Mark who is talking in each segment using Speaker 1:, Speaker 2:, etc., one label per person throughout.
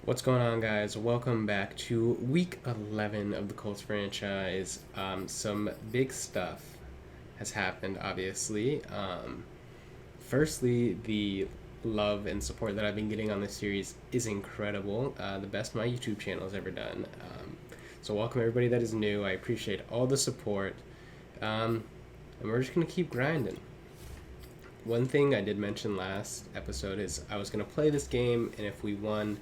Speaker 1: What's going on, guys? Welcome back to week 11 of the Colts franchise. Some big stuff has happened, obviously. Firstly, the love and support that I've been getting on this series is incredible. The best my YouTube channel has ever done. So, welcome everybody that is new. I appreciate all the support. And we're just going to keep grinding. One thing I did mention last episode is I was going to play this game, and if we won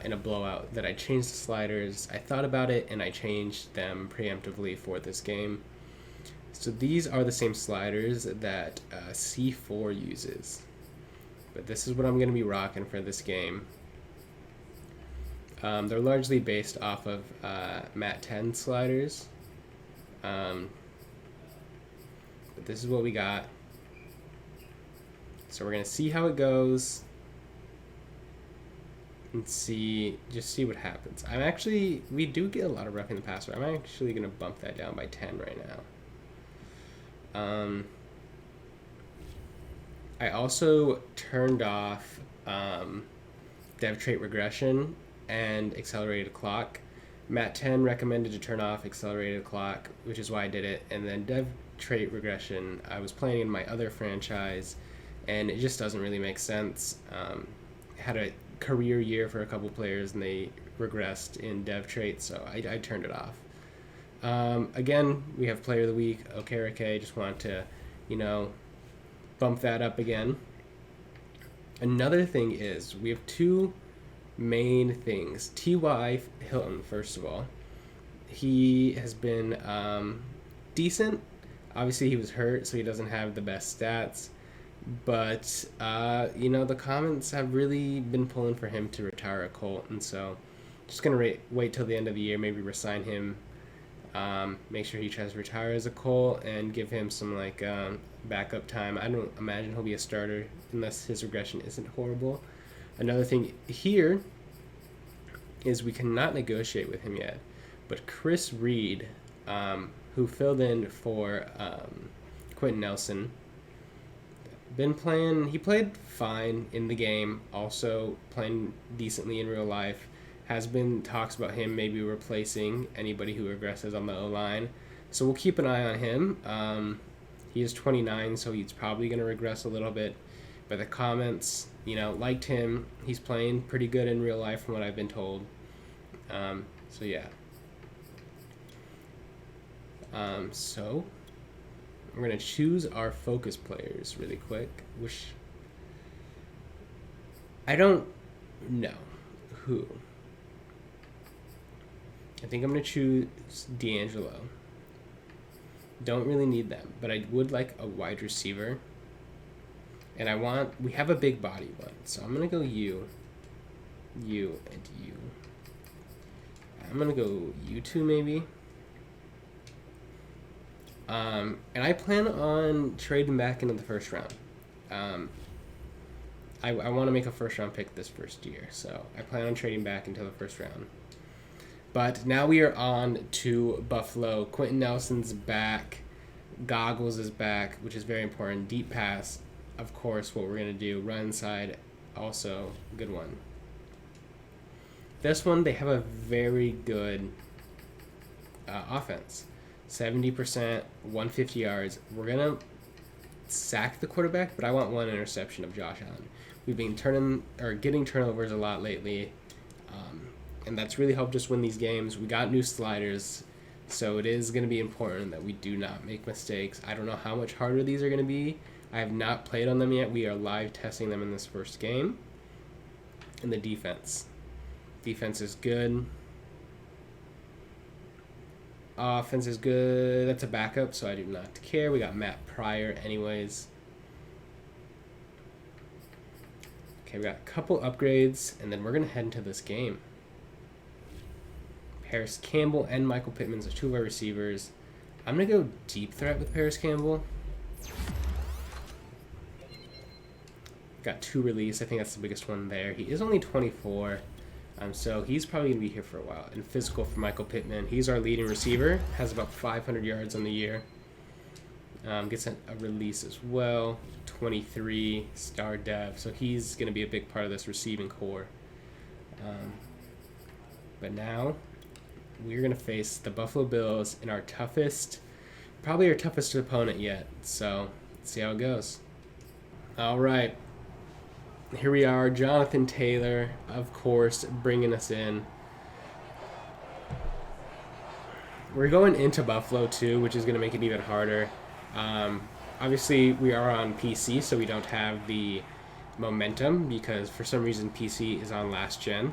Speaker 1: in a blowout, that I changed the sliders. I thought about it and I changed them preemptively for this game. So these are the same sliders that C4 uses, but this is what I'm going to be rocking for this game. They're largely based off of Madden sliders, but this is what we got. So we're going to see how it goes and see what happens. We do get a lot of roughing the passer. I'm actually going to bump that down by 10 right now. I also turned off dev trait regression and accelerated clock. Matt 10 recommended to turn off accelerated clock, which is why I did it. And then dev trait regression, I was playing in my other franchise, and it just doesn't really make sense. Had a career year for a couple players, and they regressed in dev traits, so I turned it off. Again, we have player of the week, Okereke. Just want to, bump that up again. Another thing is we have two main things. T.Y. Hilton, first of all, he has been decent. Obviously, he was hurt, so he doesn't have the best stats. But, the comments have really been pulling for him to retire a Colt. And so just going to wait till the end of the year, maybe resign him, make sure he tries to retire as a Colt, and give him some, backup time. I don't imagine he'll be a starter unless his regression isn't horrible. Another thing here is we cannot negotiate with him yet. But Chris Reed, who filled in for Quenton Nelson, he played fine in the game, also playing decently in real life. Has been talks about him maybe replacing anybody who regresses on the O-line. So we'll keep an eye on him. He is 29, so he's probably going to regress a little bit. But the comments, liked him. He's playing pretty good in real life from what I've been told. So yeah. So we're going to choose our focus players really quick, which I don't know who. I think I'm going to choose D'Angelo. Don't really need them, but I would like a wide receiver. And we have a big body one, so I'm going to go you, and you. I'm going to go you two maybe. And I plan on trading back into the first round. I want to make a first round pick this first year, so I plan on trading back into the first round. But now we are on to Buffalo. Quenton Nelson's back. Goggles is back, which is very important. Deep pass, of course, what we're going to do. Run inside, also good one. This one, they have a very good offense. 70%, 150 yards. We're going to sack the quarterback, but I want one interception of Josh Allen. We've been getting turnovers a lot lately, and that's really helped us win these games. We got new sliders, so it is going to be important that we do not make mistakes. I don't know how much harder these are going to be. I have not played on them yet. We are live testing them in this first game. And the defense. Defense is good. Offense is good. That's a backup, so I do not care. We got Matt Pryor anyways. Okay, we got a couple upgrades, and then we're going to head into this game. Paris Campbell and Michael Pittman are two of our receivers. I'm going to go deep threat with Paris Campbell. Got two release. I think that's the biggest one there. He is only 24. So he's probably going to be here for a while. And physical for Michael Pittman. He's our leading receiver. Has about 500 yards on the year. Gets a release as well. 23 star dev. So he's going to be a big part of this receiving core. Um, but now we're going to face the Buffalo Bills in our probably our toughest opponent yet. So let's see how it goes. All right. Here we are, Jonathan Taylor, of course, bringing us in. We're going into Buffalo, too, which is going to make it even harder. Obviously, we are on PC, so we don't have the momentum because for some reason PC is on last gen.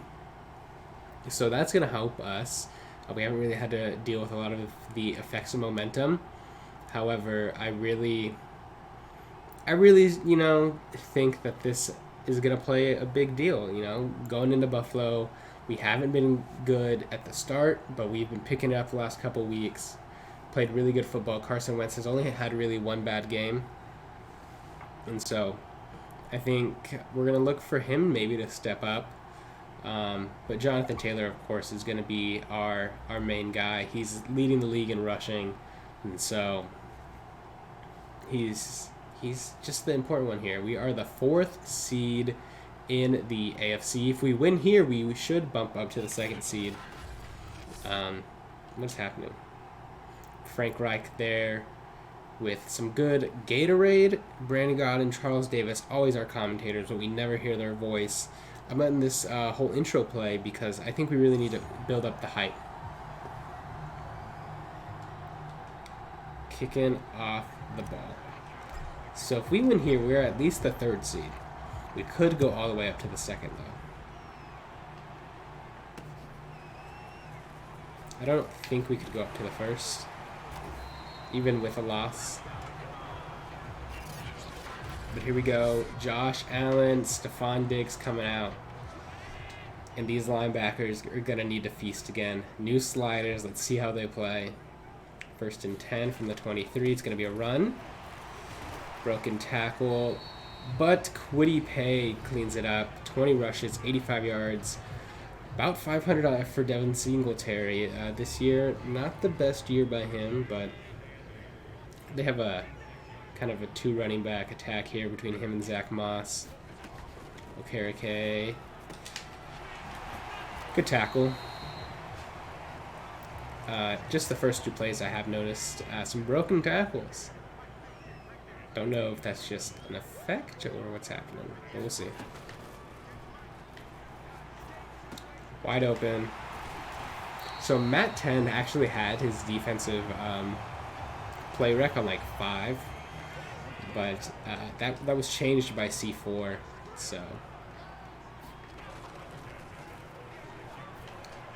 Speaker 1: So that's going to help us. We haven't really had to deal with a lot of the effects of momentum. However, I really, think that this is going to play a big deal. Going into Buffalo, we haven't been good at the start, but we've been picking it up the last couple weeks. Played really good football. Carson Wentz has only had really one bad game. And so I think we're going to look for him maybe to step up. But Jonathan Taylor, of course, is going to be our main guy. He's leading the league in rushing. And so he's just the important one here. We are the 4th seed in the AFC. If we win here, we should bump up to the 2nd seed. What's happening? Frank Reich there with some good Gatorade. Brandon Gott and Charles Davis, always our commentators, but we never hear their voice. I'm letting this whole intro play because I think we really need to build up the hype. Kicking off the ball. So if we win here, we're at least the 3rd seed. We could go all the way up to the 2nd, though. I don't think we could go up to the 1st, even with a loss. But here we go. Josh Allen, Stephon Diggs coming out. And these linebackers are going to need to feast again. New sliders. Let's see how they play. 1st and 10 from the 23. It's going to be a run. Broken tackle. But Kwity Paye cleans it up. 20 rushes, 85 yards. About 500 for Devin Singletary this year. Not the best year by him, but they have a kind of a 2 running back attack here between him and Zach Moss. Okereke. Good tackle. Just the first 2 plays I have noticed some broken tackles. Don't know if that's just an effect or what's happening, but we'll see. Wide open. So Matt 10 actually had his defensive play rec on like 5, but that was changed by C4. So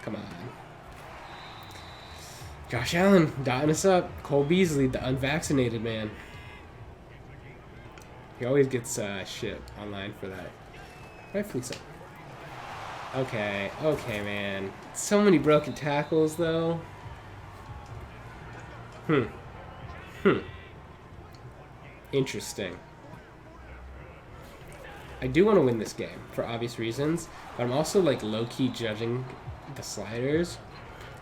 Speaker 1: come on. Josh Allen dotting us up. Cole Beasley, the unvaccinated man. He always gets shit online for that. Rightfully so. Okay, man. So many broken tackles, though. Interesting. I do want to win this game for obvious reasons, but I'm also like low-key judging the sliders,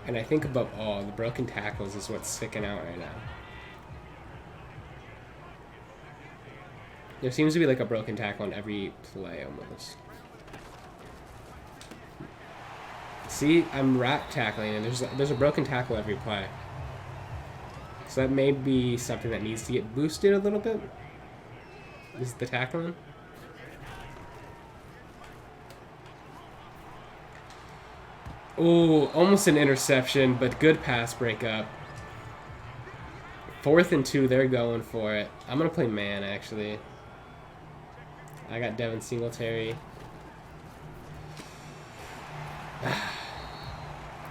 Speaker 1: and I think above all, the broken tackles is what's sticking out right now. There seems to be like a broken tackle on every play almost. See, I'm rat tackling, and there's a broken tackle every play. So that may be something that needs to get boosted a little bit. Is the tackling? Oh, almost an interception, but good pass breakup. 4th and 2, they're going for it. I'm going to play man, actually. I got Devin Singletary.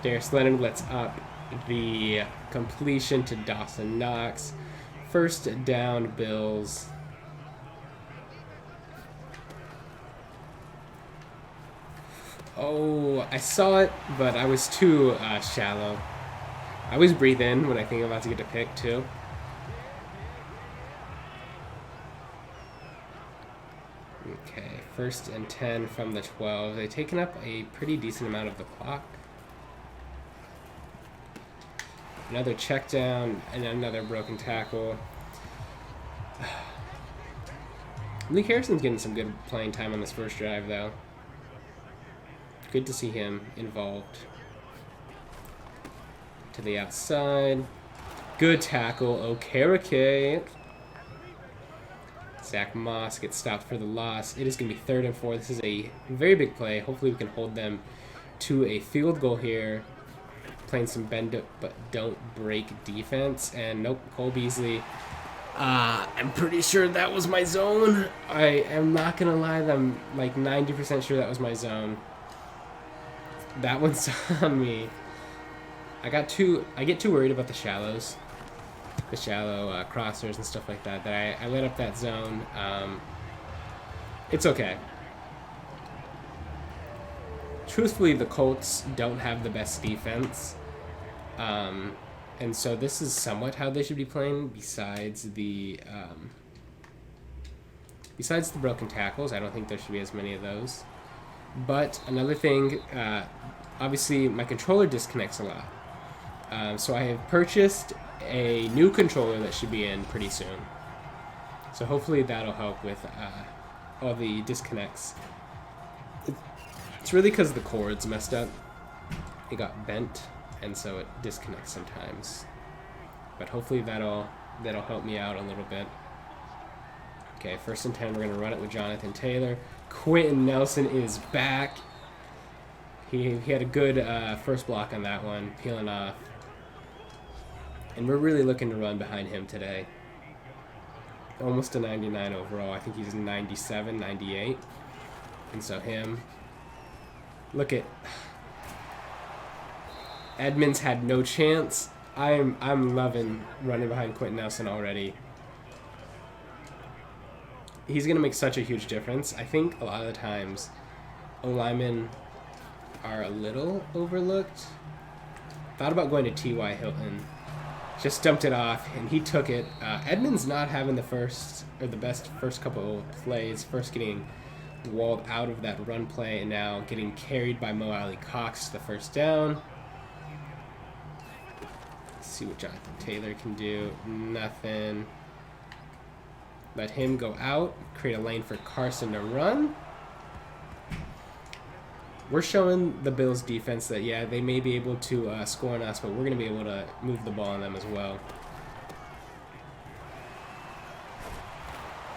Speaker 1: Darius Leonard lets up the completion to Dawson Knox. 1st down, Bills. Oh, I saw it, but I was too shallow. I always breathe in when I think I'm about to get a pick, too. Okay, 1st and 10 from the 12. They've taken up a pretty decent amount of the clock. Another check down and another broken tackle. Luke Harrison's getting some good playing time on this first drive, though. Good to see him involved. To the outside. Good tackle. Okereke. Zach Moss gets stopped for the loss. It is going to be 3rd and 4. This is a very big play. Hopefully we can hold them to a field goal here. Playing some bend up but don't break defense. And nope, Cole Beasley. I'm pretty sure that was my zone. I am not going to lie. I'm like 90% sure that was my zone. That one's on me. I get too worried about the shallows. The shallow crossers and stuff like that, I lit up that zone. It's okay. Truthfully, the Colts don't have the best defense. And so this is somewhat how they should be playing, besides the broken tackles. I don't think there should be as many of those. But another thing, obviously my controller disconnects a lot. So I have purchased a new controller that should be in pretty soon. So hopefully that'll help with all the disconnects. It's really because the cord's messed up. It got bent, and so it disconnects sometimes. But hopefully that'll help me out a little bit. Okay, 1st and 10. We're gonna run it with Jonathan Taylor. Quenton Nelson is back. He had a good first block on that one, peeling off. And we're really looking to run behind him today. Almost a 99 overall. I think he's 97, 98. And so him. Look at Edmonds had no chance. I'm loving running behind Quenton Nelson already. He's gonna make such a huge difference. I think a lot of the times O-linemen are a little overlooked. Thought about going to T.Y. Hilton. Just dumped it off, and he took it. Edmonds not having the best first couple of plays. First getting walled out of that run play, and now getting carried by Mo Alley Cox the first down. Let's see what Jonathan Taylor can do. Nothing. Let him go out. Create a lane for Carson to run. We're showing the Bills defense that, yeah, they may be able to score on us, but we're going to be able to move the ball on them as well.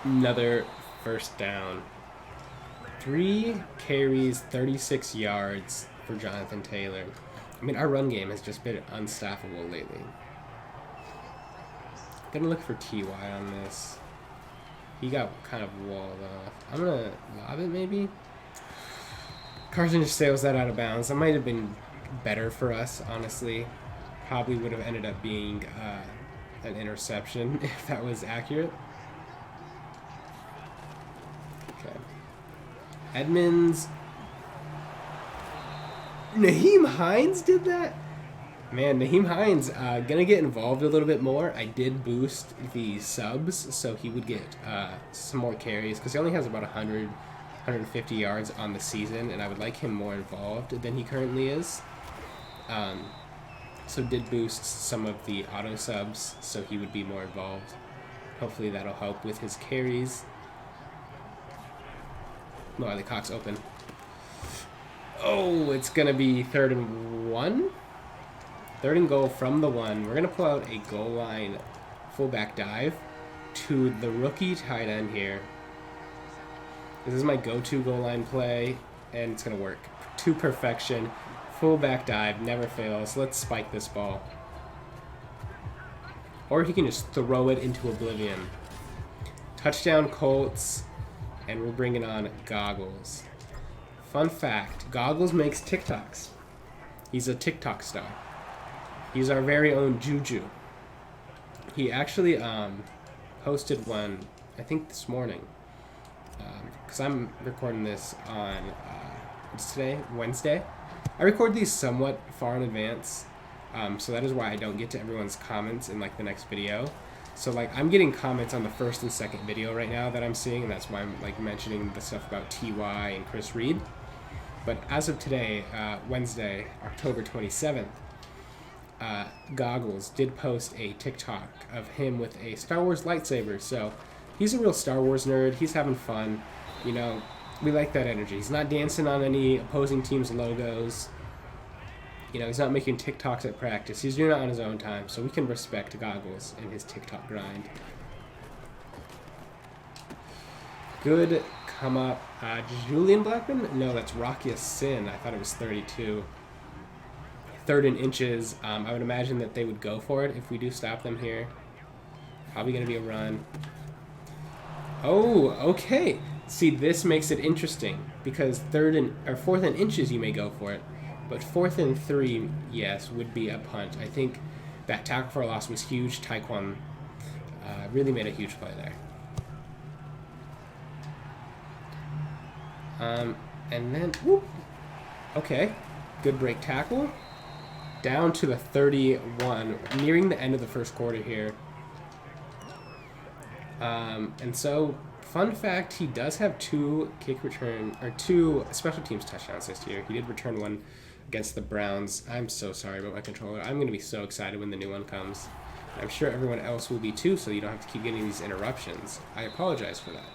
Speaker 1: Another first down. 3 carries, 36 yards for Jonathan Taylor. I mean, our run game has just been unstoppable lately. Gonna look for T.Y. on this. He got kind of walled off. I'm going to lob it maybe. Carson just sails that out of bounds. That might have been better for us, honestly. Probably would have ended up being an interception if that was accurate. Okay. Edmonds. Nyheim Hines did that? Man, Nyheim Hines gonna get involved a little bit more. I did boost the subs so he would get some more carries because he only has about 150 yards on the season, and I would like him more involved than he currently is. So did boost some of the auto subs so he would be more involved. Hopefully that'll help with his carries. No, the Cox open. Oh, it's gonna be 3rd and 1. 3rd and goal from the 1. We're gonna pull out a goal line fullback dive to the rookie tight end here. This is my go-to goal line play, and it's going to work. To perfection. Fullback dive, never fails. Let's spike this ball. Or he can just throw it into oblivion. Touchdown Colts, and we're bringing on Goggles. Fun fact, Goggles makes TikToks. He's a TikTok star. He's our very own Juju. He actually posted one, I think this morning. Because I'm recording this on, what's today? Wednesday. I record these somewhat far in advance, so that is why I don't get to everyone's comments in like the next video. So like I'm getting comments on the first and second video right now that I'm seeing, and that's why I'm like mentioning the stuff about T.Y. and Chris Reed. But as of today, Wednesday, October 27th, Goggles did post a TikTok of him with a Star Wars lightsaber. So he's a real Star Wars nerd. He's having fun. You know, We like that energy. He's not dancing on any opposing team's logos. You know, he's not making TikToks at practice. He's doing it on his own time, so we can respect Goggles in his TikTok grind. Good come up. Julian Blackman? No, that's Rocky Sin. I thought it was 32. 3rd and inches. I would imagine that they would go for it if we do stop them here. Probably going to be a run. Oh, okay. See, this makes it interesting because 4th and inches you may go for it, but 4th and 3, yes, would be a punt. I think that tackle for a loss was huge. Taekwon really made a huge play there. And then, whoop. Okay, good break tackle. Down to the 31, nearing the end of the first quarter here. And so, fun fact, he does have 2 2 special teams touchdowns this year. He did return one against the Browns. I'm so sorry about my controller. I'm going to be so excited when the new one comes. I'm sure everyone else will be too, so you don't have to keep getting these interruptions. I apologize for that.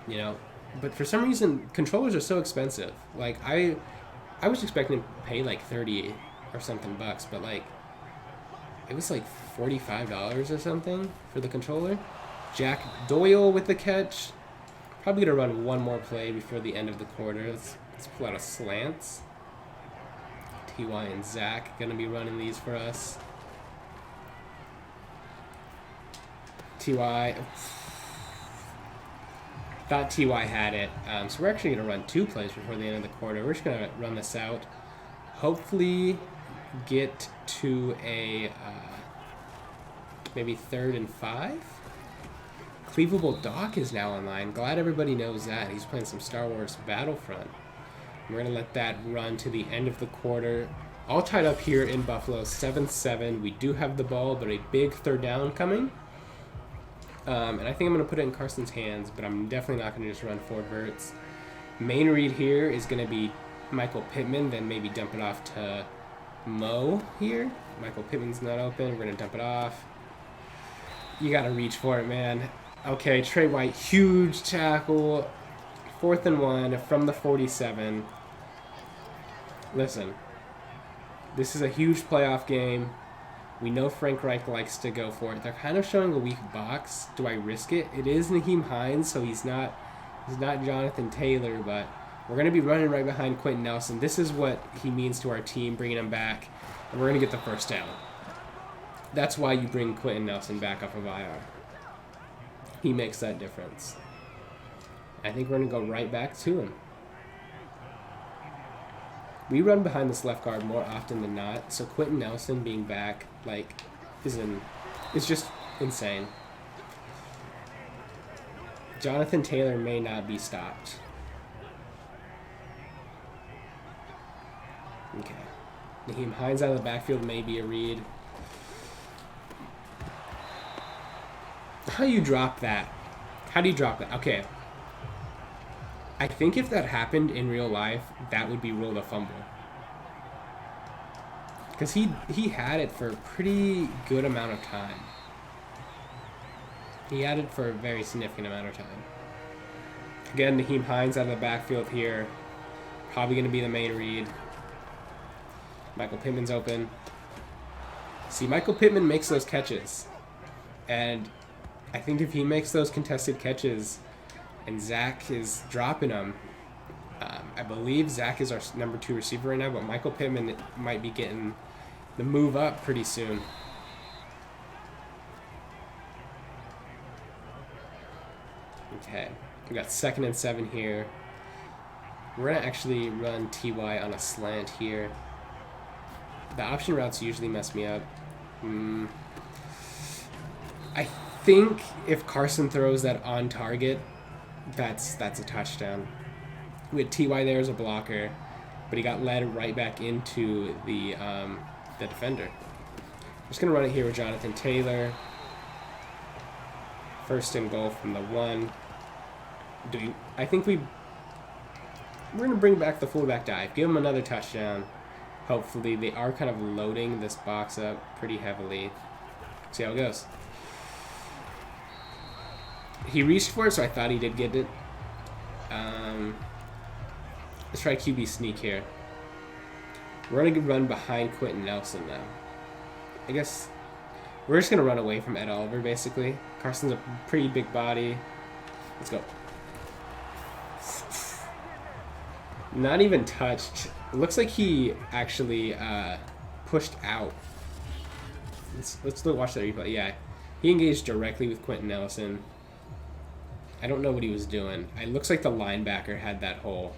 Speaker 1: You know, but for some reason, controllers are so expensive. Like, I was expecting to pay like 30 or something bucks, but like, it was like $45 or something for the controller. Jack Doyle with the catch. Probably going to run one more play before the end of the quarter. Let's pull out a slants. T.Y. and Zach going to be running these for us. T.Y. Thought T.Y. had it. So we're actually going to run 2 plays before the end of the quarter. We're just going to run this out. Hopefully get to a maybe 3rd and 5. Cleavable Doc is now online. Glad everybody knows that. He's playing some Star Wars Battlefront. We're going to let that run to the end of the quarter. All tied up here in Buffalo, 7-7. We do have the ball, but a big 3rd down coming. And I think I'm going to put it in Carson's hands, but I'm definitely not going to just run 4 verts. Main read here is going to be Michael Pittman, then maybe dump it off to Mo here. Michael Pittman's not open. We're going to dump it off. You got to reach for it, man. Okay, Trey White, huge tackle. 4th and 1 from the 47. Listen, this is a huge playoff game. We know Frank Reich likes to go for it. They're kind of showing a weak box. Do I risk it? It is Nyheim Hines, so he's not Jonathan Taylor, but we're going to be running right behind Quenton Nelson. This is what he means to our team, bringing him back, and we're going to get the first down. That's why you bring Quenton Nelson back off of IR. He makes that difference. I think we're going to go right back to him. We run behind this left guard more often than not, so Quenton Nelson being back, like, is just insane. Jonathan Taylor may not be stopped. Okay. Nyheim Hines out of the backfield may be a read. How do you drop that? How do you drop that? Okay. I think if that happened in real life, that would be ruled a fumble. Because he had it for a pretty good amount of time. He had it for a very significant amount of time. Again, Nyheim Hines out of the backfield here. Probably going to be the main read. Michael Pittman's open. See, Michael Pittman makes those catches. And I think if he makes those contested catches and Zach is dropping them, I believe Zach is our number 2 receiver right now, but Michael Pittman might be getting the move up pretty soon. Okay, we got 2nd and 7 here. We're going to actually run TY on a slant here. The option routes usually mess me up. I think if Carson throws that on target, that's a touchdown. We had TY there as a blocker, but he got led right back into the defender. I'm just going to run it here with Jonathan Taylor. 1st and goal from the 1. I think we're going to bring back the fullback dive. Give him another touchdown. Hopefully. They are kind of loading this box up pretty heavily. See how it goes. He reached for it, so I thought he did get it. Let's try QB sneak here. We're going to run behind Quenton Nelson now. I guess we're just going to run away from Ed Oliver, basically. Carson's a pretty big body. Let's go. Not even touched. It looks like he actually pushed out. Let's watch that replay. Yeah, he engaged directly with Quenton Nelson. I don't know what he was doing. It looks like the linebacker had that hole.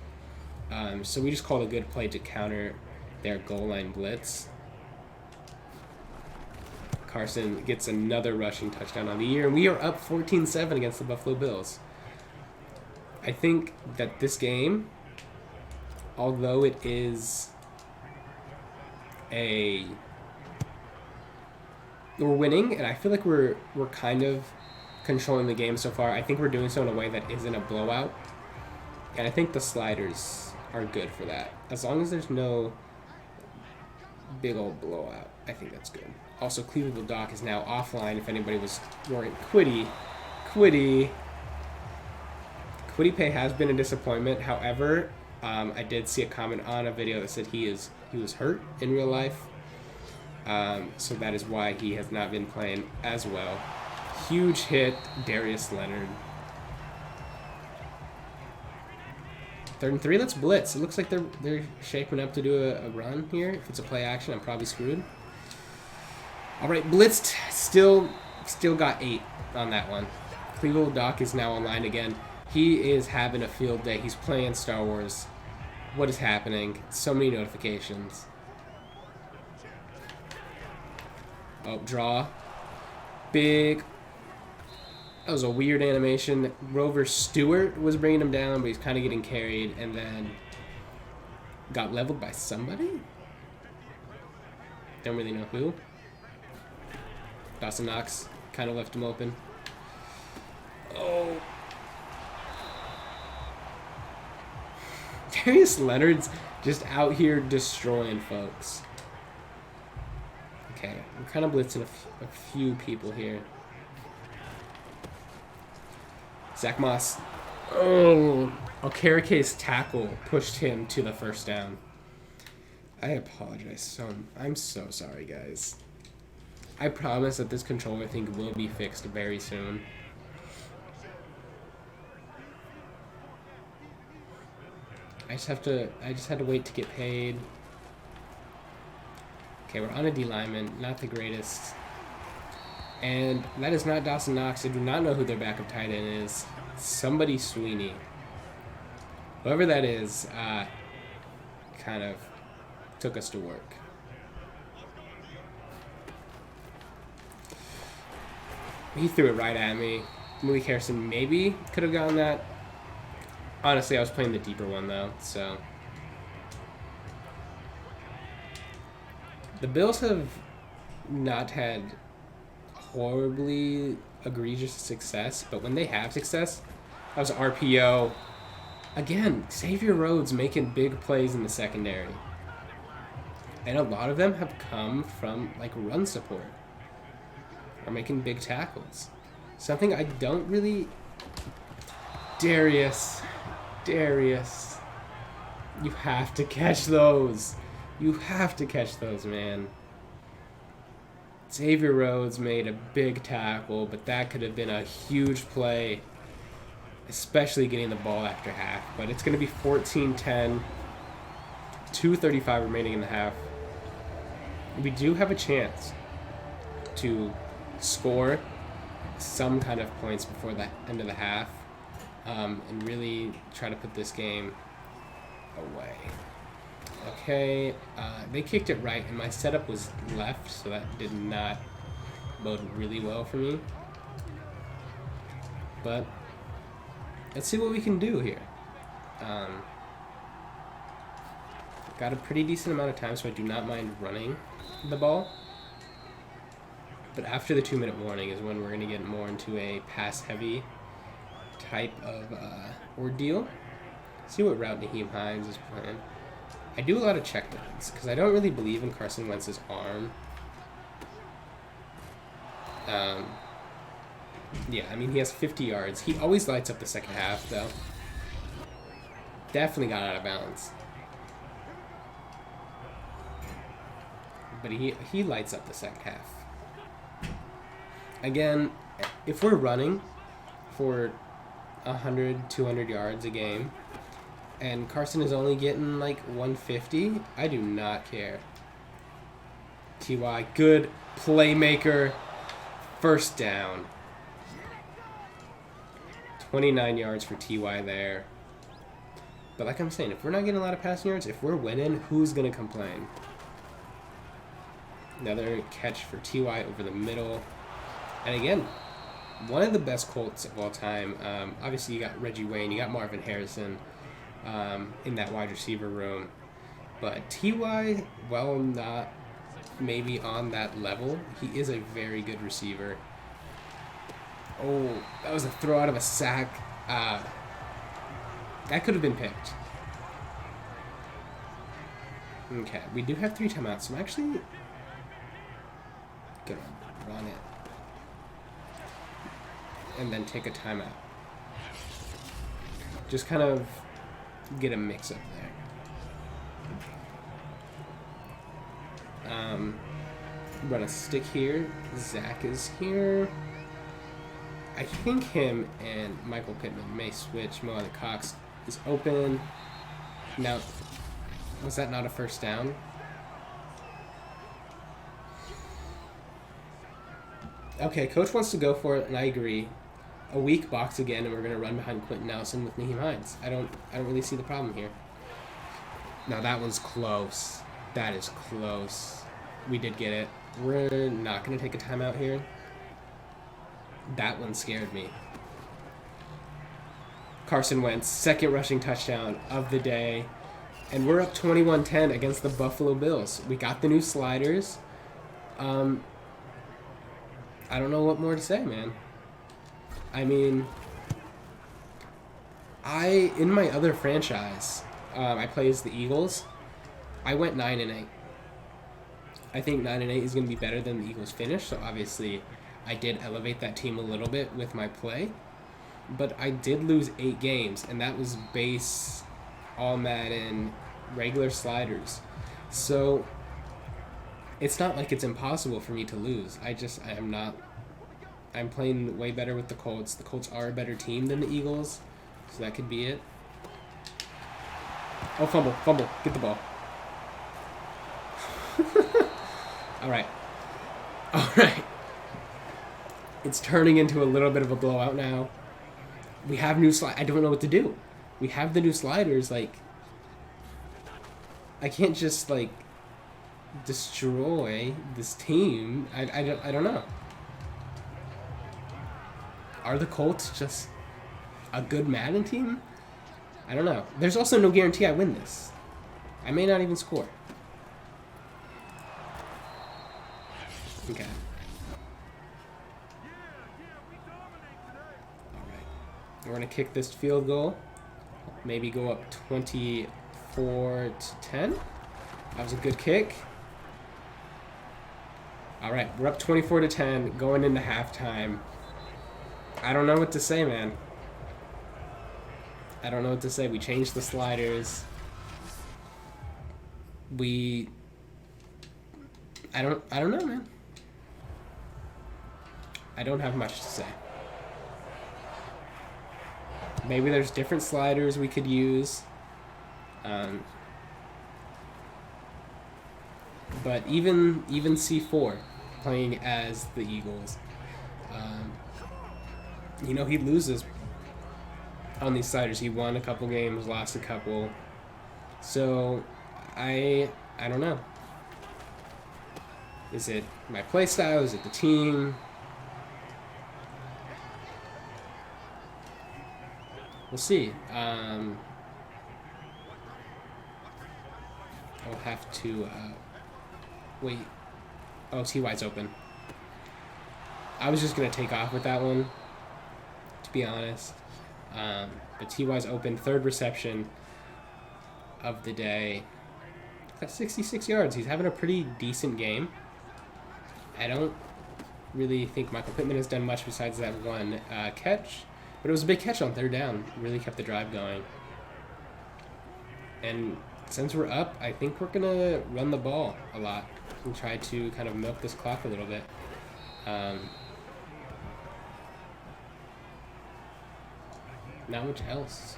Speaker 1: So we just called a good play to counter their goal line blitz. Carson gets another rushing touchdown on the year, and we are up 14-7 against the Buffalo Bills. I think that this game, although it is we're winning, and I feel like we're kind of controlling the game so far. I think we're doing so in a way that isn't a blowout, and I think the sliders are good for that. As long as there's no big old blowout, I think that's good. Also, Cleveland Doc is now offline. If anybody was worried, Quiddy Pay has been a disappointment. However, I did see a comment on a video that said he was hurt in real life. So that is why he has not been playing as well. Huge hit, Darius Leonard. 3rd and 3, let's blitz. It looks like they're shaping up to do a run here. If it's a play action, I'm probably screwed. All right, blitzed. Still got 8 on that one. Cleveland Doc is now online again. He is having a field day. He's playing Star Wars. What is happening? So many notifications. Oh, draw. Big. That was a weird animation. Rover Stewart was bringing him down, but he's kind of getting carried, and then got leveled by somebody? Don't really know who. Dawson Knox kind of left him open. Oh. Darius Leonard's just out here destroying folks. Okay, we're kind of blitzing a few people here. Zach Moss. Oh. Okereke's tackle pushed him to the first down. I apologize. I'm so sorry, guys. I promise that this controller thing will be fixed very soon. I just had to wait to get paid. Okay, we're on a D lineman, not the greatest. And that is not Dawson Knox. I do not know who their backup tight end is. Somebody Sweeney. Whoever that is, kind of took us to work. He threw it right at me. Malik Harrison maybe could have gotten that. Honestly, I was playing the deeper one, though, so. The Bills have not had horribly egregious success, but when they have success, that was RPO. Again, Xavier Rhodes making big plays in the secondary. And a lot of them have come from, like, run support. Or making big tackles. Something I don't really... Darius. You have to catch those. You have to catch those, man. Xavier Rhodes made a big tackle, but that could have been a huge play. Especially getting the ball after half. But it's going to be 14-10. 2:35 remaining in the half. We do have a chance to score some kind of points before the end of the half, and really try to put this game away. Okay, they kicked it right, and my setup was left, so that did not bode really well for me. But let's see what we can do here. Got a pretty decent amount of time, so I do not mind running the ball. But after the 2-minute warning is when we're going to get more into a pass-heavy type of ordeal. See what route Naheem Hines is playing. I do a lot of check downs because I don't really believe in Carson Wentz's arm. Yeah, I mean, he has 50 yards. He always lights up the second half, though. Definitely got out of bounds. But he lights up the second half. Again, if we're running for 100, 200 yards a game, and Carson is only getting like 150, I do not care. T.Y., good playmaker. First down. 29 yards for T.Y. there. But like I'm saying, if we're not getting a lot of passing yards, if we're winning, who's going to complain? Another catch for T.Y. over the middle. And again, one of the best Colts of all time. Obviously, you got Reggie Wayne, you got Marvin Harrison in that wide receiver room. But T.Y., while not maybe on that level, he is a very good receiver. Oh, that was a throw out of a sack. That could have been picked. Okay, we do have 3 timeouts, so I'm actually gonna run it. And then take a timeout. Just kind of get a mix up there. Run a stick here. Zach is here. I think him and Michael Pittman may switch. Mo the Cox is open. Now, was that not a first down? Okay, coach wants to go for it, and I agree. A weak box again, and we're gonna run behind Quenton Nelson with Naheem Hines. I don't really see the problem here. Now that one's close. That is close. We did get it. We're not gonna take a timeout here. That one scared me. Carson Wentz, second rushing touchdown of the day, and we're up 21-10 against the Buffalo Bills. We got the new sliders. I don't know what more to say, man. I mean, in my other franchise, I play as the Eagles. I went 9-8. I think 9-8 is going to be better than the Eagles finish. So obviously, I did elevate that team a little bit with my play, but I did lose 8 games, and that was base, all Madden, regular sliders. So it's not like it's impossible for me to lose. I'm playing way better with the Colts. The Colts are a better team than the Eagles, so that could be it. Oh, fumble, get the ball. All right. It's turning into a little bit of a blowout now. We have new sliders. I don't know what to do. We have the new sliders. Like, I can't just like destroy this team. I don't know. Are the Colts just a good Madden team? I don't know. There's also no guarantee I win this. I may not even score. Okay. Alright. We're going to kick this field goal. Maybe go up 24-10. That was a good kick. Alright, we're up 24-10 going into halftime. I don't know what to say, man. I don't know what to say. We changed the sliders. I don't know, man. I don't have much to say. Maybe there's different sliders we could use. But even C4 playing as the Eagles, he loses on these sliders. He won a couple games, lost a couple. So I don't know. Is it my play style? Is it the team? We'll see. I'll have to wait. Oh, T.Y.'s open. I was just going to take off with that one, to be honest. But T.Y.'s open. Third reception of the day. Got 66 yards. He's having a pretty decent game. I don't really think Michael Pittman has done much besides that one catch. But it was a big catch on third down. Really kept the drive going. And since we're up, I think we're going to run the ball a lot and try to kind of milk this clock a little bit. Not much else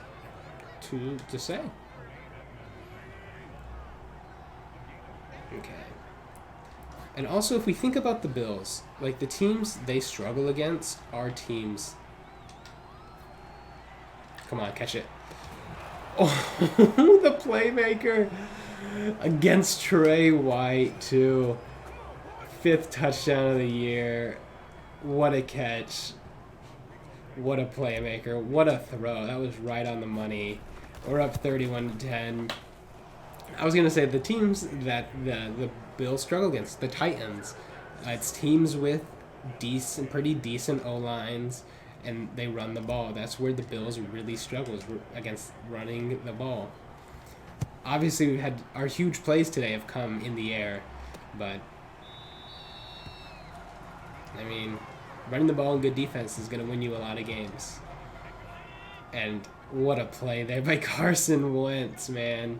Speaker 1: to say. Okay. And also, if we think about the Bills, like the teams they struggle against are teams. Come on, catch it. Oh, the playmaker against Trey White, too. 5th touchdown of the year. What a catch. What a playmaker. What a throw. That was right on the money. We're up 31-10. I was going to say the teams that the Bills struggle against, the Titans, it's teams with pretty decent O-lines, and they run the ball. That's where the Bills really struggle, against running the ball. Obviously, we've had our huge plays today have come in the air, but I mean, running the ball and good defense is going to win you a lot of games. And what a play there by Carson Wentz, man.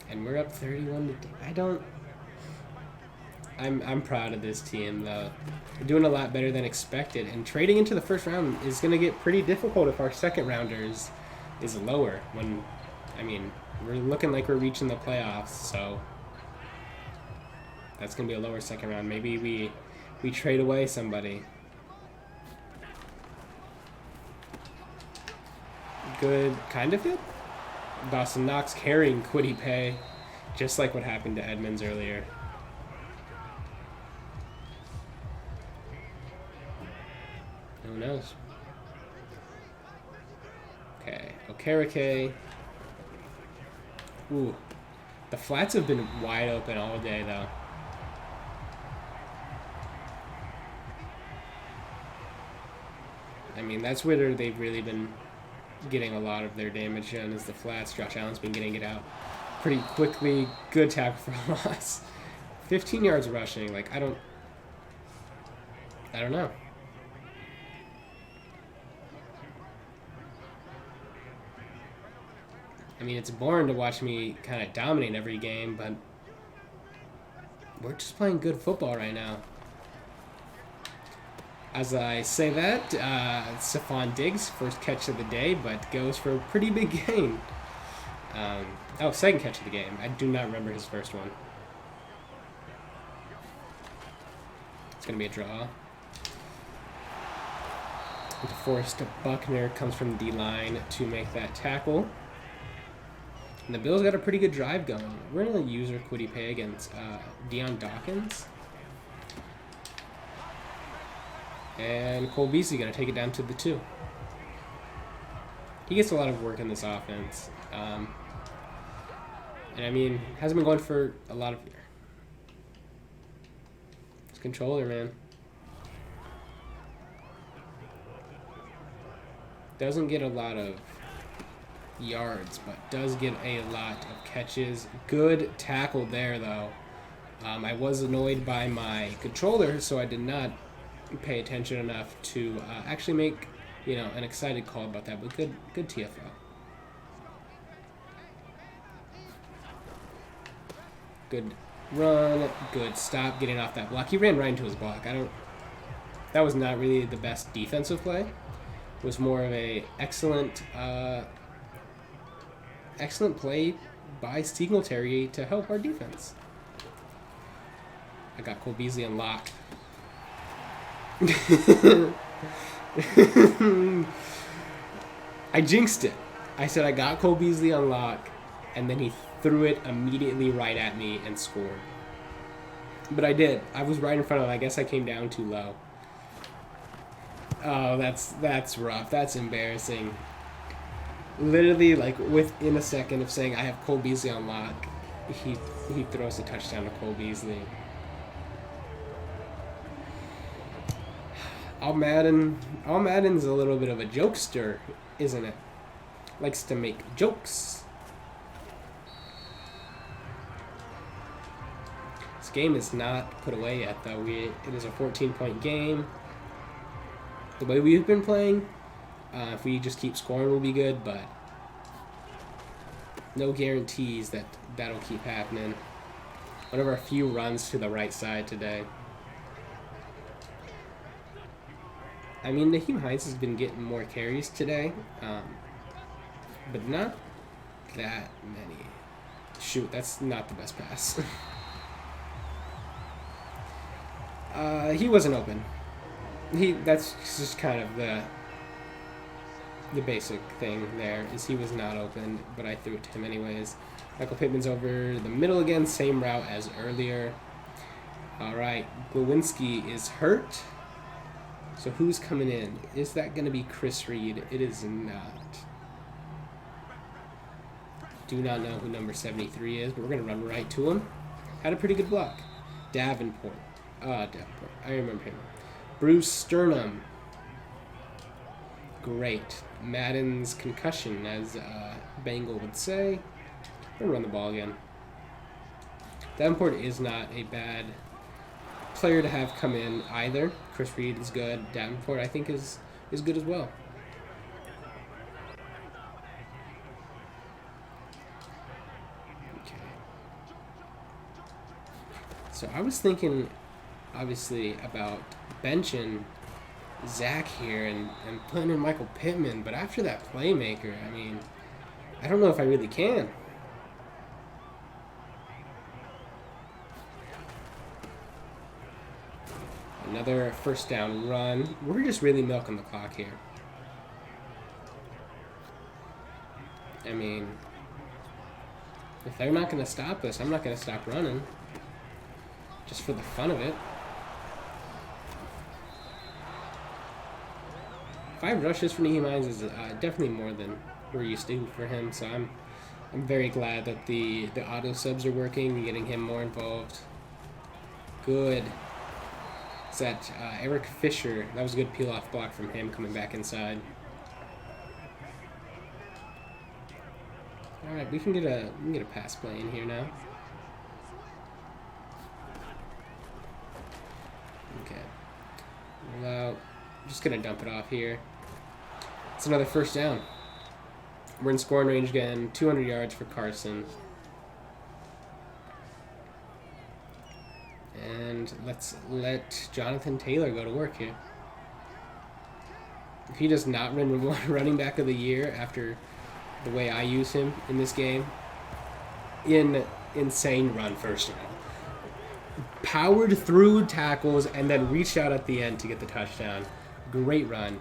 Speaker 1: And we're up 31 to... I'm proud of this team, though. We're doing a lot better than expected, and trading into the first round is going to get pretty difficult if our second rounders is lower. We're looking like we're reaching the playoffs, so that's going to be a lower second round. Maybe we trade away somebody. Good, kind of good. Dawson Knox carrying Quiddy Pay, just like what happened to Edmonds earlier. Who knows? Okay, Okereke. Ooh, the flats have been wide open all day, though. I mean, that's where they've really been getting a lot of their damage done, is the flats. Josh Allen's been getting it out pretty quickly. Good tackle for loss. 15 yards rushing. Like, I don't know. I mean, it's boring to watch me kind of dominate every game, but we're just playing good football right now. As I say that, Stephon Diggs, first catch of the day, but goes for a pretty big gain. Second catch of the game. I do not remember his first one. It's going to be a draw. DeForest Buckner comes from the D-line to make that tackle. And the Bills got a pretty good drive going. We're going to use our Quiddy Pay against Deion Dawkins. And Cole Beasley going to take it down to the 2. He gets a lot of work in this offense. And I mean, hasn't been going for a lot of... It's controller, man. Doesn't get a lot of yards, but does get a lot of catches. Good tackle there, though. I was annoyed by my controller, so I did not pay attention enough to actually make, an excited call about that. But good TFO. Good run, good stop, getting off that block. He ran right into his block. That was not really the best defensive play. It was more of a excellent play by Singletary to help our defense. I got Cole Beasley on lock. I jinxed it. I said I got Cole Beasley on lock, and then he threw it immediately right at me and scored. But I did. I was right in front of him. I guess I came down too low. Oh, that's rough. That's embarrassing. Literally, like, within a second of saying I have Cole Beasley on lock, he throws a touchdown to Cole Beasley. All Madden's a little bit of a jokester, isn't it? Likes to make jokes. game is not put away yet, though. It is a 14-point game. The way we've been playing, if we just keep scoring, we'll be good, but no guarantees that that'll keep happening. One of our few runs to the right side today. I mean, Naheem Hines has been getting more carries today, but not that many. Shoot, that's not the best pass. He wasn't open. That's just kind of the basic thing there, is he was not open, but I threw it to him anyways. Michael Pittman's over the middle again, same route as earlier. All right, Glowinski is hurt. So who's coming in? Is that going to be Chris Reed? It is not. Do not know who number 73 is, but we're going to run right to him. Had a pretty good block. Davenport. Davenport. I remember him. Bruce Sternum. Great. Madden's concussion, as Bengal would say. We're going to run the ball again. Davenport is not a bad player to have come in either. Chris Reed is good. Davenport, I think, is good as well. Okay. So I was thinking, obviously, about benching Zach here and putting in Michael Pittman, but after that playmaker, I mean, I don't know if I really can. Another first down run. We're just really milking the clock here. I mean, if they're not going to stop us, I'm not going to stop running. Just for the fun of it. 5 rushes for Naheem Hines is definitely more than we're used to for him, so I'm very glad that the auto subs are working and getting him more involved. Good. Is that Eric Fisher? That was a good peel-off block from him coming back inside. All right, we can get a pass play in here now. Okay. Well, just gonna dump it off here. It's another first down. We're in scoring range again. 200 yards for Carson. And let's let Jonathan Taylor go to work here. If he does not win running back of the year after the way I use him in this game, insane run, first of all. Powered through tackles and then reached out at the end to get the touchdown. Great run.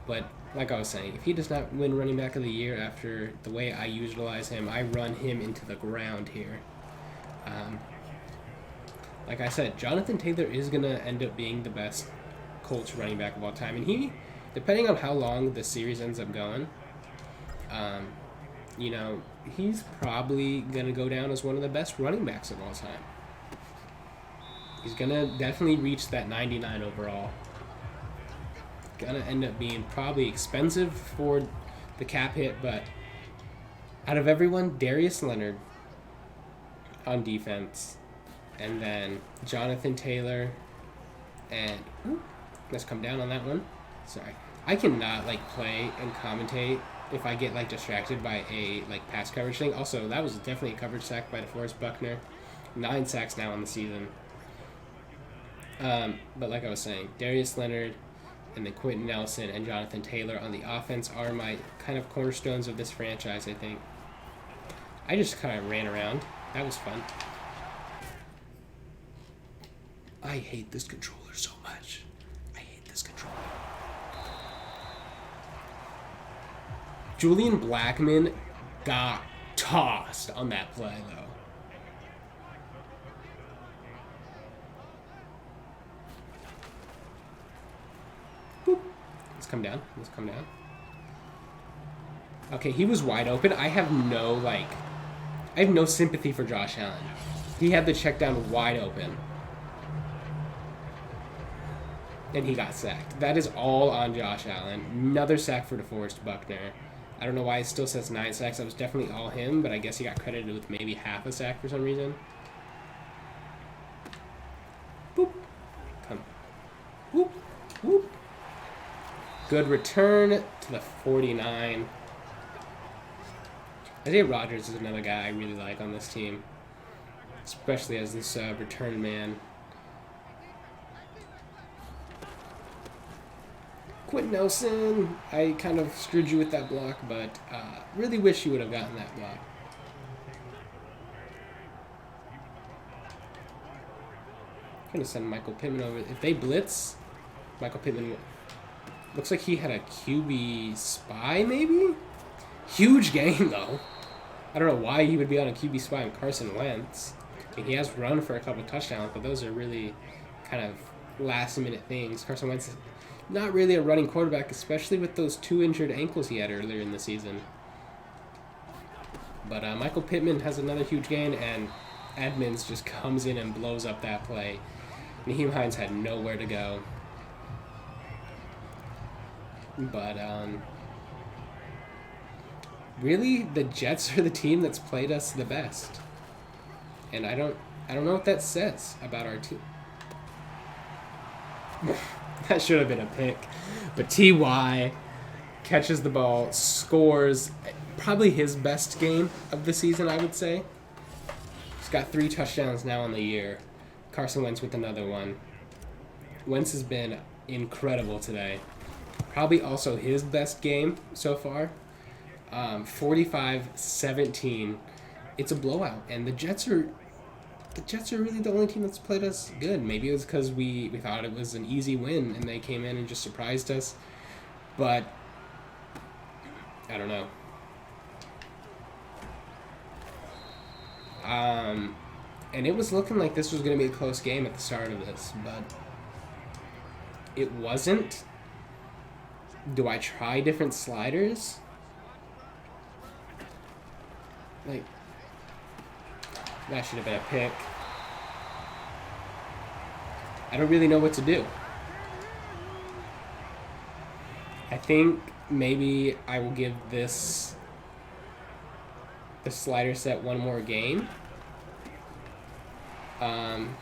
Speaker 1: But like I was saying, if he does not win running back of the year after the way I utilize him, I run him into the ground here. Like I said, Jonathan Taylor is going to end up being the best Colts running back of all time. And he, depending on how long the series ends up going, you know, he's probably going to go down as one of the best running backs of all time. He's going to definitely reach that 99 overall. Going to end up being probably expensive for the cap hit, but out of everyone, Darius Leonard on defense. And then Jonathan Taylor, and let's come down on that one. Sorry, I cannot play and commentate if I get distracted by a pass coverage thing. Also, that was definitely a coverage sack by DeForest Buckner. 9 sacks now on the season. But like I was saying, Darius Leonard and then Quenton Nelson and Jonathan Taylor on the offense are my kind of cornerstones of this franchise, I think. I just kind of ran around. That was fun. I hate this controller so much. I hate this controller. Julian Blackmon got tossed on that play, though. Boop. Let's come down. Let's come down. Okay, he was wide open. I have no sympathy for Josh Allen. He had the check down wide open. And he got sacked. That is all on Josh Allen. Another sack for DeForest Buckner. I don't know why it still says 9 sacks. That was definitely all him, but I guess he got credited with maybe half a sack for some reason. Boop. Come. Whoop. Whoop. Good return to the 49. Isaiah Rodgers is another guy I really like on this team, especially as this return man. Quenton Nelson, I kind of screwed you with that block, but really wish you would have gotten that block. I'm going to send Michael Pittman over. If they blitz, Michael Pittman looks like he had a QB spy, maybe? Huge game, though. I don't know why he would be on a QB spy on Carson Wentz. I mean, he has run for a couple touchdowns, but those are really kind of last-minute things. Carson Wentz is not really a running quarterback, especially with those 2 injured ankles he had earlier in the season. But Michael Pittman has another huge gain, and Edmonds just comes in and blows up that play. Nyheim Hines had nowhere to go. But really, the Jets are the team that's played us the best, and I don't know what that says about our team. That should have been a pick, but T.Y. catches the ball, scores, probably his best game of the season, I would say. He's got 3 touchdowns now on the year. Carson Wentz with another one. Wentz has been incredible today. Probably also his best game so far. 45-17. It's a blowout, and the Jets are really the only team that's played us good. Maybe it was because we thought it was an easy win, and they came in and just surprised us. But I don't know. And it was looking like this was going to be a close game at the start of this, but it wasn't. Do I try different sliders? Like, that should have been a pick. I don't really know what to do. I think maybe I will give the slider set one more game.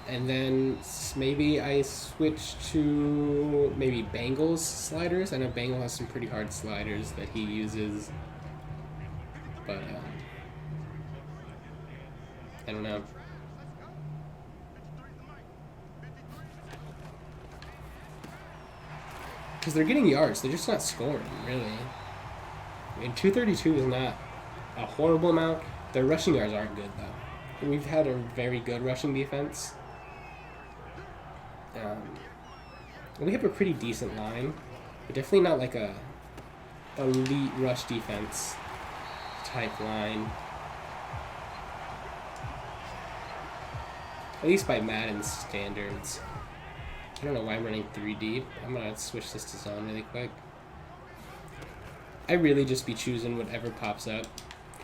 Speaker 1: And then maybe I switch to maybe Bengals sliders. I know Bengal has some pretty hard sliders that he uses. But, I don't know. Because they're getting yards. They're just not scoring, really. I mean, 232 is not a horrible amount. Their rushing yards aren't good, though. We've had a very good rushing defense. We have a pretty decent line, but definitely not like a elite rush defense type line. At least by Madden standards. I don't know why I'm running 3 deep. I'm going to switch this to zone really quick. I really just be choosing whatever pops up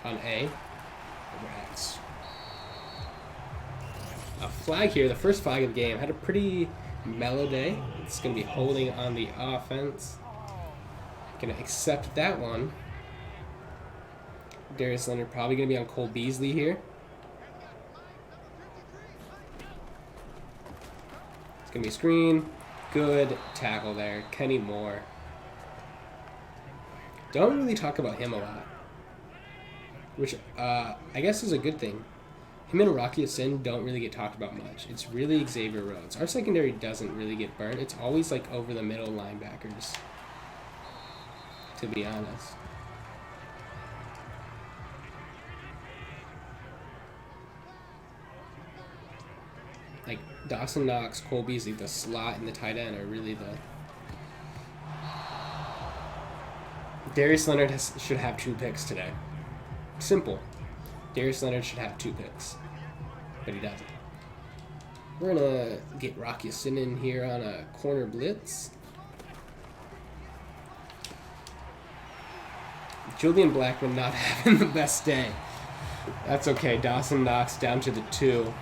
Speaker 1: on A over X. A flag here, the first flag of the game. Had a pretty mellow day. It's going to be holding on the offense. Going to accept that one. Darius Leonard probably going to be on Cole Beasley here. It's going to be a screen. Good tackle there. Kenny Moore. Don't really talk about him a lot, which I guess is a good thing. Him and Rocky Sin don't really get talked about much. It's really Xavier Rhodes. Our secondary doesn't really get burnt. It's always like over the middle linebackers, to be honest. Like Dawson Knox, Cole Beasley, the slot and the tight end are really the... Darius Leonard should have 2 picks today. Simple. Darius Leonard should have 2 picks, but he doesn't. We're going to get Rocky Sin in here on a corner blitz. Julian Blackman not having the best day. That's okay. Dawson Knox down to the 2.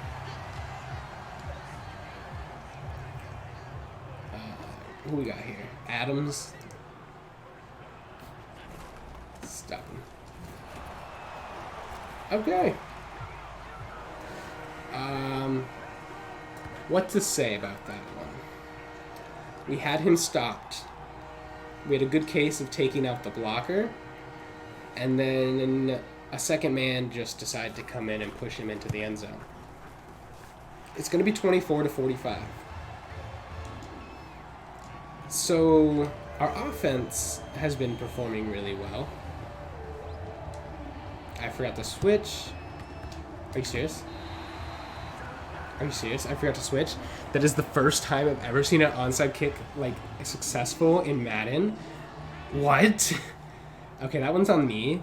Speaker 1: Who we got here? Adams. Stop him. What to say about that one? We had him stopped. We had a good case of taking out the blocker, and then a second man just decided to come in and push him into the end zone. It's going to be 24-45. So our offense has been performing really well. I forgot to switch. Are you serious? Are you serious? I forgot to switch. That is the first time I've ever seen an onside kick like successful in Madden. What? Okay, that one's on me.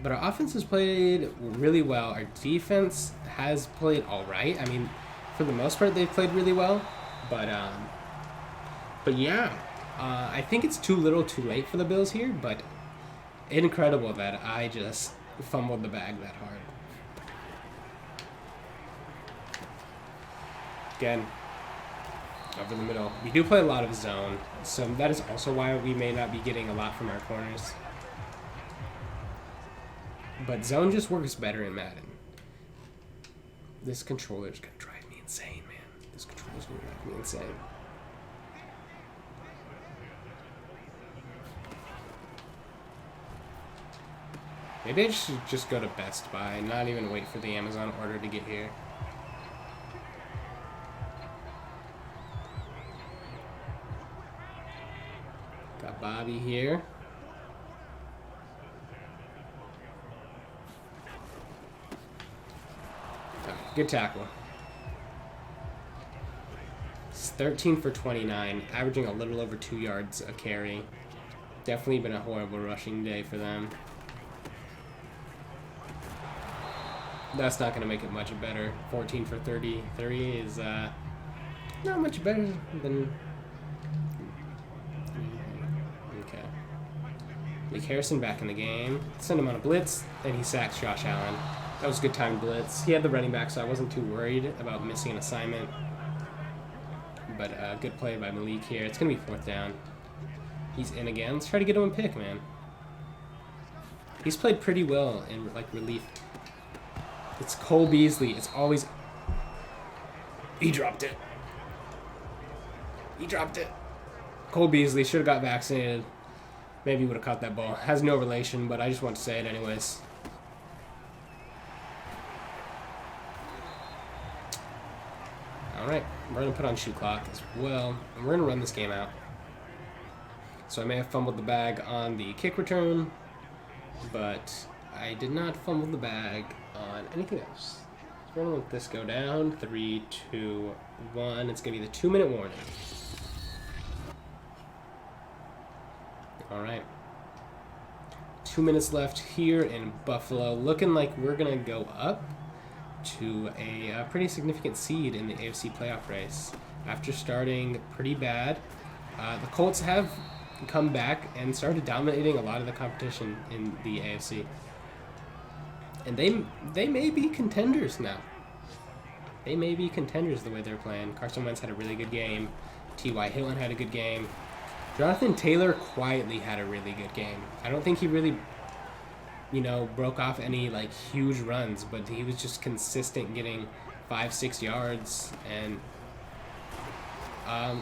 Speaker 1: But our offense has played really well. Our defense has played all right. I mean, for the most part, they've played really well. But yeah, I think it's too little, too late for the Bills here. But incredible that I just fumbled the bag that hard. Again, over the middle. We do play a lot of zone, so that is also why we may not be getting a lot from our corners. But zone just works better in Madden. This controller's gonna drive me insane, man. This controller's gonna drive me insane. Maybe I should just go to Best Buy, not even wait for the Amazon order to get here. Got Bobby here. Good tackle. It's 13 for 29, averaging a little over 2 yards a carry. Definitely been a horrible rushing day for them. That's not going to make it much better. 14 for 33 is not much better than... Okay. Nick Harrison back in the game. Send him on a blitz, and he sacks Josh Allen. That was a good time blitz. He had the running back, so I wasn't too worried about missing an assignment. But good play by Malik here. It's going to be 4th down. He's in again. Let's try to get him a pick, man. He's played pretty well in like relief. It's Cole Beasley. It's always... He dropped it. He dropped it. Cole Beasley should have got vaccinated. Maybe would have caught that ball. Has no relation, but I just want to say it anyways. Alright, we're going to put on shoot clock as well, and we're going to run this game out. So I may have fumbled the bag on the kick return, but I did not fumble the bag on anything else. So we're going to let this go down. 3, 2, 1. It's going to be the 2-minute warning. Alright. 2 minutes left here in Buffalo. Looking like we're going to go up to a pretty significant seed in the AFC playoff race. After starting pretty bad, the Colts have come back and started dominating a lot of the competition in the AFC. And they may be contenders now. They may be contenders the way they're playing. Carson Wentz had a really good game. T.Y. Hilton had a good game. Jonathan Taylor quietly had a really good game. I don't think he really, broke off any like huge runs, but he was just consistent getting 5-6 yards. And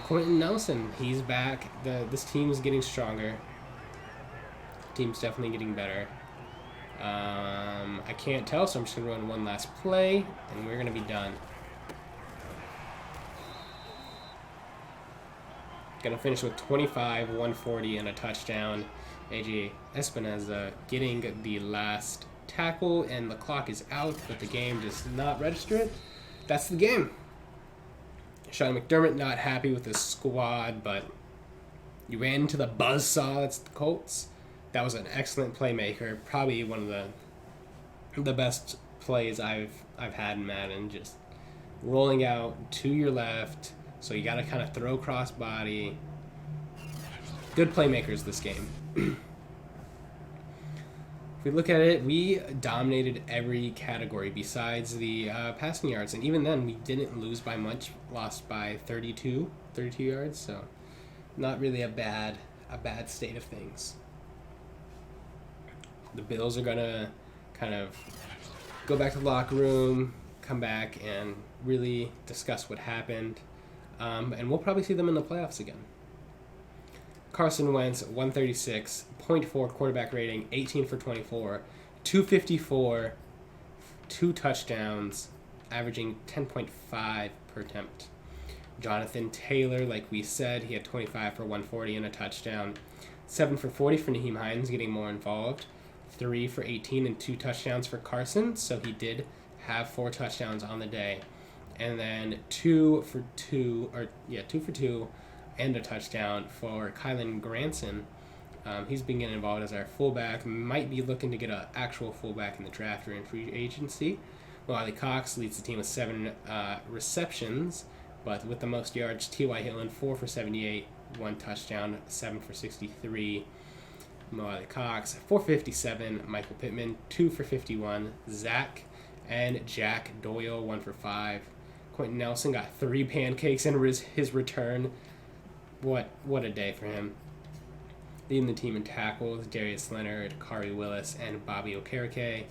Speaker 1: Quenton Nelson, he's back. This team's getting stronger. Team's definitely getting better. I can't tell, so I'm just gonna run one last play, and we're gonna be done. Gonna finish with 25, 140, and a touchdown. AJ Espinoza getting the last tackle, and the clock is out, but the game does not register it. That's the game. Sean McDermott not happy with his squad, but you ran into the buzzsaw. That's the Colts. That was an excellent playmaker. Probably one of the best plays I've had in Madden. Just rolling out to your left. So you got to kind of throw cross body. Good playmakers this game. If we look at it, we dominated every category besides the passing yards. And even then, we didn't lose by much. Lost by 32 yards. So not really a bad state of things. The Bills are going to kind of go back to the locker room, come back, and really discuss what happened, and we'll probably see them in the playoffs again. Carson Wentz, 136.4 quarterback rating, 18 for 24, 254, 2 touchdowns, averaging 10.5 per attempt. Jonathan Taylor, like we said, he had 25 for 140 and a touchdown. 7 for 40 for Nyheim Hines, getting more involved. 3 for 18 and 2 touchdowns for Carson, so he did have 4 touchdowns on the day. And then 2 for 2 and a touchdown for Kylan Granson. He's been getting involved as our fullback. Might be looking to get an actual fullback in the draft or in free agency. Wiley Cox leads the team with 7 receptions, but with the most yards, T.Y. Hilton, 4 for 78, 1 touchdown, 7 for 63. Wiley Cox, 457. Michael Pittman, 2 for 51. Zach and Jack Doyle, 1 for 5. Quenton Nelson got 3 pancakes in his return. What a day for him. Leading the team in tackles, Darius Leonard, Kari Willis, and Bobby Okereke.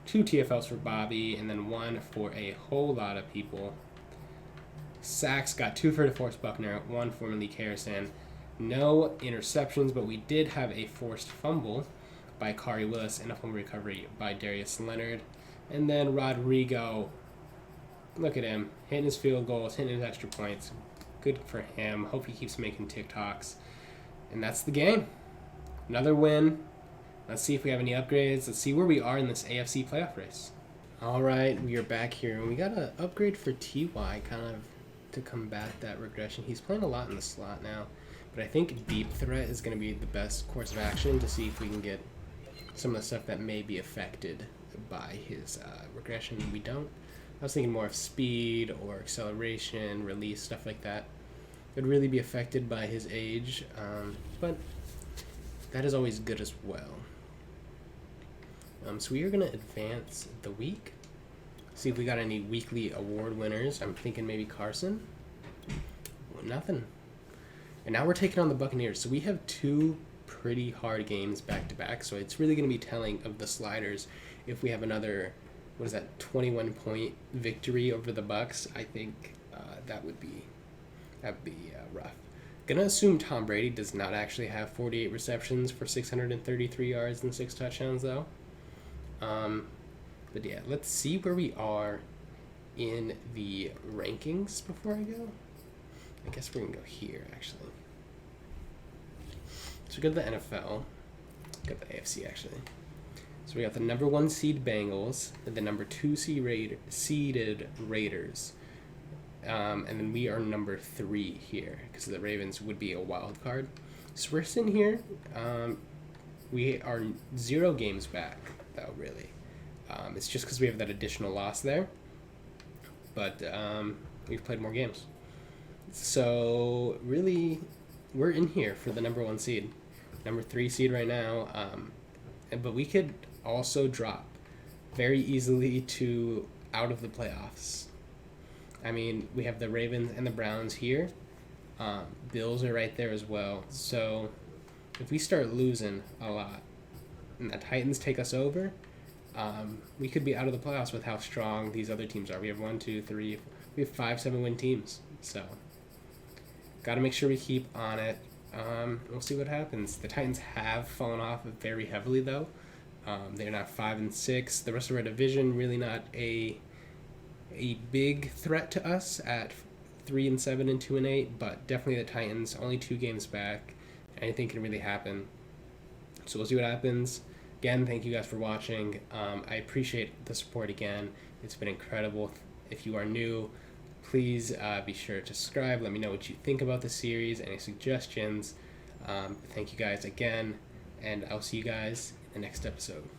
Speaker 1: 2 TFLs for Bobby, and then 1 for a whole lot of people. Sacks got 2 for DeForest Buckner, 1 for Malik Harrison. No interceptions, but we did have a forced fumble by Kari Willis and a fumble recovery by Darius Leonard. And then Rodrigo, look at him, hitting his field goals, hitting his extra points. Good for him. Hope he keeps making TikToks. And that's the game. Another win. Let's see if we have any upgrades. Let's see where we are in this AFC playoff race. All right, we are back here, and we got an upgrade for TY kind of to combat that regression. He's playing a lot in the slot now, but I think deep threat is going to be the best course of action to see if we can get some of the stuff that may be affected by his regression. We don't. I was thinking more of speed or acceleration, release, stuff like that. It would really be affected by his age, but that is always good as well. So we are going to advance the week. See if we got any weekly award winners. I'm thinking maybe Carson. Nothing. And now we're taking on the Buccaneers. So we have 2 pretty hard games back to back. So it's really going to be telling of the sliders if we have another, 21-point victory over the Bucs. I think that would be rough. Gonna assume Tom Brady does not actually have 48 receptions for 633 yards and 6 touchdowns though. But yeah, let's see where we are in the rankings before I go. I guess we're gonna go here actually. So we got the NFL, got the AFC actually. So we got the number 1 seed Bengals, and the number 2 seeded Raiders. And then we are number 3 here, because the Ravens would be a wild card. So we're sitting here. We are 0 games back, though, really. It's just because we have that additional loss there. But we've played more games. So, really, we're in here for the number 1 seed. Number 3 seed right now. But we could also drop very easily to out of the playoffs. I mean, we have the Ravens and the Browns here. Bills are right there as well. So if we start losing a lot and the Titans take us over, we could be out of the playoffs with how strong these other teams are. We have 5 7-win teams. So got to make sure we keep on it. We'll see what happens. The Titans have fallen off very heavily, though. They're now 5-6. The rest of our division really not a big threat to us at 3-7 and 2-8, but definitely the Titans only 2 games back. Anything can really happen. So we'll see what happens. Again, thank you guys for watching. I appreciate the support again. It's been incredible. If you are new, please be sure to subscribe. Let me know what you think about the series, any suggestions. Thank you guys again, and I'll see you guys in the next episode.